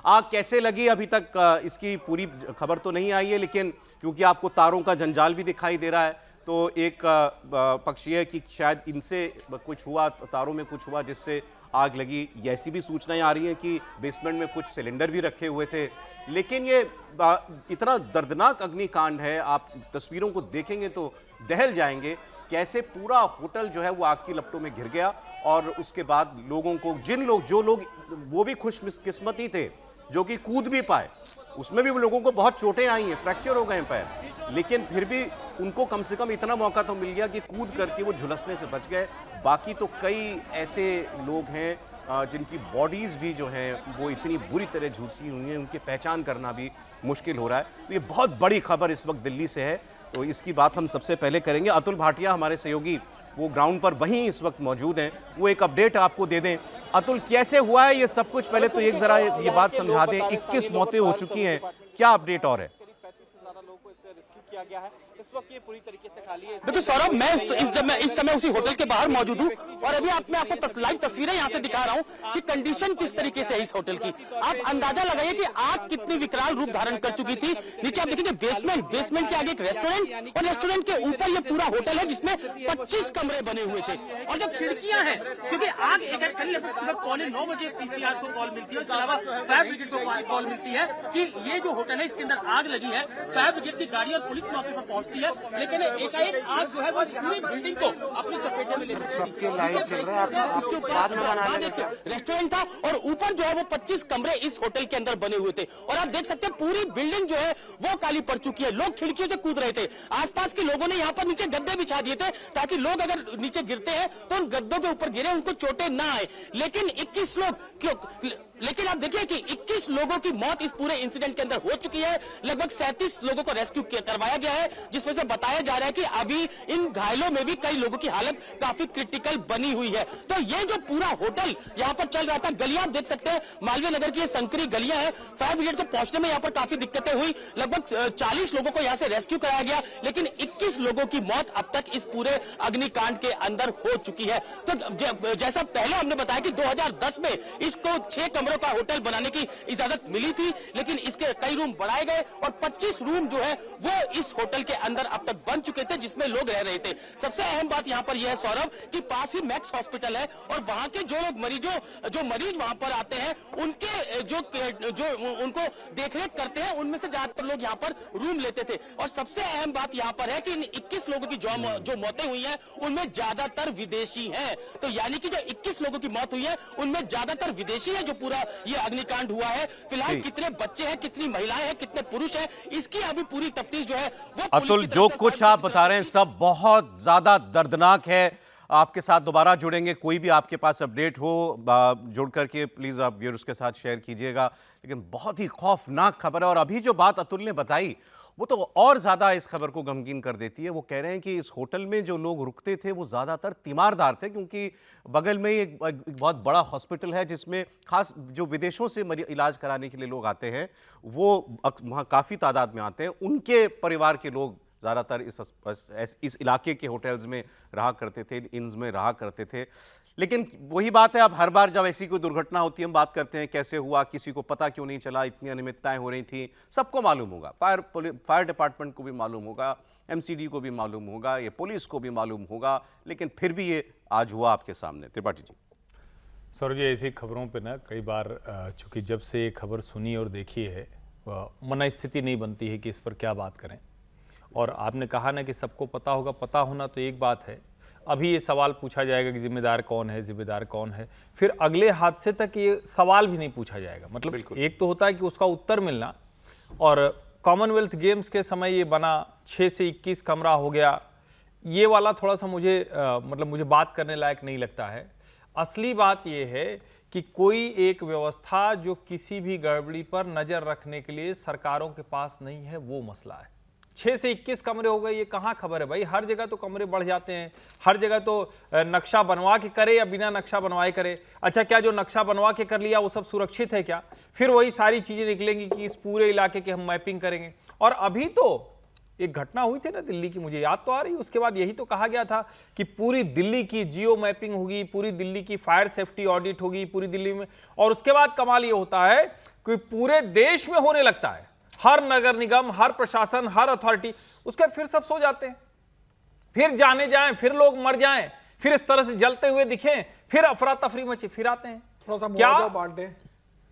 आग कैसे लगी अभी तक इसकी पूरी खबर तो नहीं आई है, लेकिन क्योंकि आपको तारों का जंजाल भी दिखाई दे रहा है, तो एक पक्ष ये है कि शायद इनसे कुछ हुआ, तारों में कुछ हुआ जिससे आग लगी। ऐसी भी सूचनाएं आ रही हैं कि बेसमेंट में कुछ सिलेंडर भी रखे हुए थे। लेकिन ये इतना दर्दनाक अग्निकांड है, आप तस्वीरों को देखेंगे तो दहल जाएंगे कैसे पूरा होटल जो है वो आग की लपटों में घिर गया। और उसके बाद लोगों को, जो लोग वो भी खुशकिस्मती थे जो कि कूद भी पाए, उसमें भी लोगों को बहुत चोटें आई हैं, फ्रैक्चर हो गए पैर, लेकिन फिर भी उनको कम से कम इतना मौका तो मिल गया कि कूद करके वो झुलसने से बच गए। बाकी तो कई ऐसे लोग हैं जिनकी बॉडीज़ भी जो हैं वो इतनी बुरी तरह झुलसी हुई हैं, उनकी पहचान करना भी मुश्किल हो रहा है। तो ये बहुत बड़ी खबर इस वक्त दिल्ली से है, तो इसकी बात हम सबसे पहले करेंगे। अतुल भाटिया हमारे सहयोगी वो ग्राउंड पर वहीं इस वक्त मौजूद हैं, वो एक अपडेट आपको दे दें। अतुल, कैसे हुआ है ये सब कुछ? पहले तो एक जरा ये बात समझा दें, 21 मौतें हो चुकी हैं, क्या अपडेट और है? इस वक्त ये पूरी तरीके से खाली है। देखिए सौरभ, मैं इस समय उसी होटल के बाहर मौजूद हूँ और अभी मैं आपको लाइव तस्वीरें यहाँ से दिखा रहा हूँ कि कंडीशन किस तरीके से है इस होटल की। आप अंदाजा लगाइए कि आग कितनी विकराल रूप धारण कर चुकी थी। नीचे आप देखेंगे बेसमेंट के आगे एक रेस्टोरेंट, और रेस्टोरेंट के ऊपर ये पूरा होटल है जिसमें 25 कमरे बने हुए थे। और जो खिड़कियां हैं, क्योंकि आग एक लगभग सुबह 9:15 बजे पीसीआर को कॉल मिलती है, उसके अलावा फायर ब्रिगेड को कॉल मिलती है कि ये जो होटल है इसके अंदर आग लगी है। फायर ब्रिगेड की गाड़ी और पुलिस मौके पर पहुंचती है, लेकिन एकाएक आग जो है वो पूरी बिल्डिंग को अपनी चपेटे में ले लेती है। रेस्टोरेंट था और ऊपर जो है वो 25 कमरे इस होटल के अंदर बने हुए थे, और आप देख सकते हैं पूरी बिल्डिंग जो है वो काली पड़ चुकी है। लोग खिड़कियों से कूद रहे थे। आसपास के लोगों ने यहाँ पर नीचे गद्दे बिछा दिए थे ताकि लोग अगर नीचे गिरते हैं तो उन गद्दों के ऊपर गिरे, उनको चोटें ना आए। लेकिन 21 लोग लेकिन आप देखिए कि 21 लोगों की मौत इस पूरे इंसिडेंट के अंदर हो चुकी है। लगभग 37 लोगों को रेस्क्यू करवाया गया है, जिसमें से बताया जा रहा है कि अभी इन घायलों में भी कई लोगों की हालत काफी क्रिटिकल बनी हुई है। तो ये जो पूरा होटल यहाँ पर चल रहा था, गलियां आप देख सकते हैं, मालवीय नगर की ये संकरी गलियां हैं। फायर ब्रिगेड को पहुंचने में यहाँ पर काफी दिक्कतें हुई। लगभग 40 लोगों को यहाँ से रेस्क्यू कराया गया, लेकिन 21 लोगों की मौत अब तक इस पूरे अग्निकांड के अंदर हो चुकी है। तो जैसा पहले हमने बताया कि 2010 में इसको 6 कमरों का होटल बनाने की इजाजत मिली थी, लेकिन इसके कई रूम बढ़ाए गए और 25 रूम जो है वो इस होटल के अंदर अब तक बन चुके थे, जिसमें लोग रह रहे थे। सबसे अहम बात यहाँ पर यह है सौरभ कि पास ही मैक्स हॉस्पिटल है, और वहां के जो मरीज वहां पर आते हैं, उनके जो उनको देखरेख करते हैं, उनमें से ज्यादातर लोग यहाँ पर रूम लेते थे। और सबसे अहम बात यहाँ पर है कि इन 21 लोगों की जो मौतें हुई हैं उनमें ज्यादातर विदेशी हैं। तो यानी कि जो 21 लोगों की मौत हुई है उनमें ज्यादातर विदेशी है जो पूरा ये अग्निकांड हुआ है। फिलहाल कितने बच्चे हैं, कितनी महिलाएं हैं, कितने पुरुष हैं, इसकी अभी पूरी तफ्तीश जो है वो अतुल, जो कुछ आप बता रहे हैं सब बहुत ज्यादा दर्दनाक है। आपके साथ दोबारा जुड़ेंगे, कोई भी आपके पास अपडेट हो जुड़ करके प्लीज आप व्यूअर्स के साथ शेयर कीजिएगा। लेकिन बहुत ही खौफनाक खबर है, और अभी जो बात अतुल ने बताई वो तो और ज़्यादा इस खबर को गमगीन कर देती है। वो कह रहे हैं कि इस होटल में जो लोग रुकते थे वो ज़्यादातर तीमारदार थे, क्योंकि बगल में ही एक बहुत बड़ा हॉस्पिटल है जिसमें खास जो विदेशों से इलाज कराने के लिए लोग आते हैं वो वहाँ काफ़ी तादाद में आते हैं। उनके परिवार के लोग ज़्यादातर इस इलाके के होटल्स में रहा करते थे, इन्स में रहा करते थे। लेकिन वही बात है, अब हर बार जब ऐसी कोई दुर्घटना होती है हम बात करते हैं कैसे हुआ, किसी को पता क्यों नहीं चला, इतनी अनियमितताएं हो रही थी, सबको मालूम होगा, फायर डिपार्टमेंट को भी मालूम होगा, एमसीडी को भी मालूम होगा, ये पुलिस को भी मालूम होगा, लेकिन फिर भी ये आज हुआ आपके सामने। त्रिपाठी जी। सर, ये ऐसी खबरों पे ना कई बार चूँकि जब से ये खबर सुनी और देखी है मन स्थिति नहीं बनती है कि इस पर क्या बात करें। और आपने कहा ना कि सबको पता होगा, पता होना तो एक बात है, अभी ये सवाल पूछा जाएगा कि जिम्मेदार कौन है, जिम्मेदार कौन है, फिर अगले हादसे तक ये सवाल भी नहीं पूछा जाएगा। मतलब एक तो होता है कि उसका उत्तर मिलना, और कॉमनवेल्थ गेम्स के समय ये बना 6 से 21 कमरा हो गया, ये वाला थोड़ा सा मुझे बात करने लायक नहीं लगता है। असली बात ये है कि कोई एक व्यवस्था जो किसी भी गड़बड़ी पर नजर रखने के लिए सरकारों के पास नहीं है, वो मसला है। 6 से 21 कमरे हो गए, ये कहाँ खबर है भाई? हर जगह तो कमरे बढ़ जाते हैं, हर जगह तो नक्शा बनवा के करे या बिना नक्शा बनवाए करे। अच्छा, क्या जो नक्शा बनवा के कर लिया वो सब सुरक्षित है क्या? फिर वही सारी चीजें निकलेंगी कि इस पूरे इलाके की हम मैपिंग करेंगे। और अभी तो एक घटना हुई थी ना दिल्ली की, मुझे याद तो आ रही, उसके बाद यही तो कहा गया था कि पूरी दिल्ली की जियो मैपिंग होगी, पूरी दिल्ली की फायर सेफ्टी ऑडिट होगी पूरी दिल्ली में। और उसके बाद कमाल ये होता है, कोई पूरे देश में होने लगता है, हर नगर निगम, हर प्रशासन, हर अथॉरिटी, उसके बाद फिर सब सो जाते हैं, फिर जाने जाएं, फिर लोग मर जाएं, फिर इस तरह से जलते हुए दिखें, फिर अफरा तफरी मचे, फिर आते हैं। थोड़ा सा क्या मुआवजा बांट दे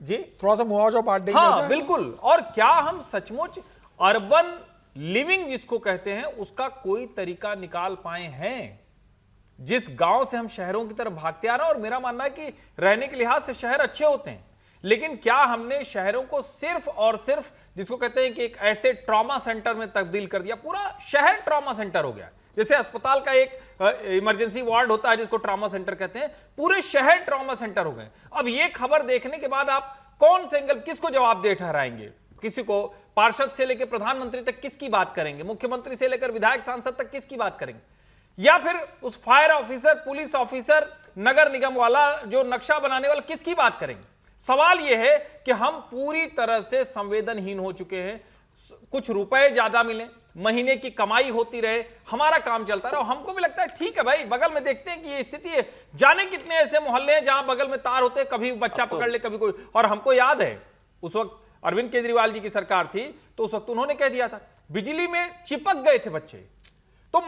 जी, थोड़ा सा मुआवजा बांट देंगे हाँ बिल्कुल। और क्या हम सचमुच अर्बन लिविंग जिसको कहते हैं उसका कोई तरीका निकाल पाए हैं? जिस गांव से हम शहरों की तरफ भागते आ रहे हैं, और मेरा मानना है कि रहने के लिहाज से शहर अच्छे होते हैं, लेकिन क्या हमने शहरों को सिर्फ और सिर्फ जिसको कहते हैं कि एक ऐसे ट्रॉमा सेंटर में तब्दील कर दिया? पूरा शहर ट्रॉमा सेंटर हो गया। जैसे अस्पताल का एक इमरजेंसी वार्ड होता है जिसको ट्रॉमा सेंटर कहते हैं, पूरे शहर ट्रॉमा सेंटर हो गए। अब ये खबर देखने के बाद आप कौन से एंगल, किसको जवाबदेह ठहराएंगे? किसी को, पार्षद से लेकर प्रधानमंत्री तक किसकी बात करेंगे? मुख्यमंत्री से लेकर विधायक सांसद तक किसकी बात करेंगे? या फिर उस फायर ऑफिसर, पुलिस ऑफिसर, नगर निगम वाला, जो नक्शा बनाने वाला, किसकी बात करेंगे? सवाल यह है कि हम पूरी तरह से संवेदनहीन हो चुके हैं। कुछ रुपए ज्यादा मिले, महीने की कमाई होती रहे, हमारा काम चलता रहा। हमको भी लगता है ठीक है भाई, बगल में देखते हैं कि ये स्थिति है। जाने कितने ऐसे मोहल्ले हैं जहां बगल में तार होते हैं, कभी बच्चा पकड़ ले, कभी कोई। और हमको याद है उस वक्त अरविंद केजरीवाल जी की सरकार थी, तो उस वक्त उन्होंने कह दिया था बिजली में चिपक गए थे बच्चे। तो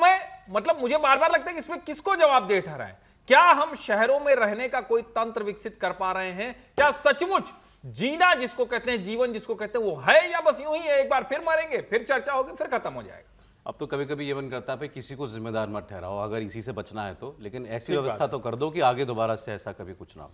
मुझे बार बार लगता है कि इसमें किसको जवाबदेह ठहराएं? क्या हम शहरों में रहने का कोई तंत्र विकसित कर पा रहे हैं? क्या सचमुच जीना जिसको कहते हैं, जीवन जिसको कहते हैं, वो है, या बस यूं ही है, एक बार फिर मरेंगे, फिर चर्चा होगी, फिर खत्म हो जाएगा? अब तो कभी कभी ये मन करता है किसी को जिम्मेदार मत ठहराओ, अगर इसी से बचना है तो, लेकिन ऐसी व्यवस्था तो कर दो कि आगे दोबारा से ऐसा कभी कुछ ना हो।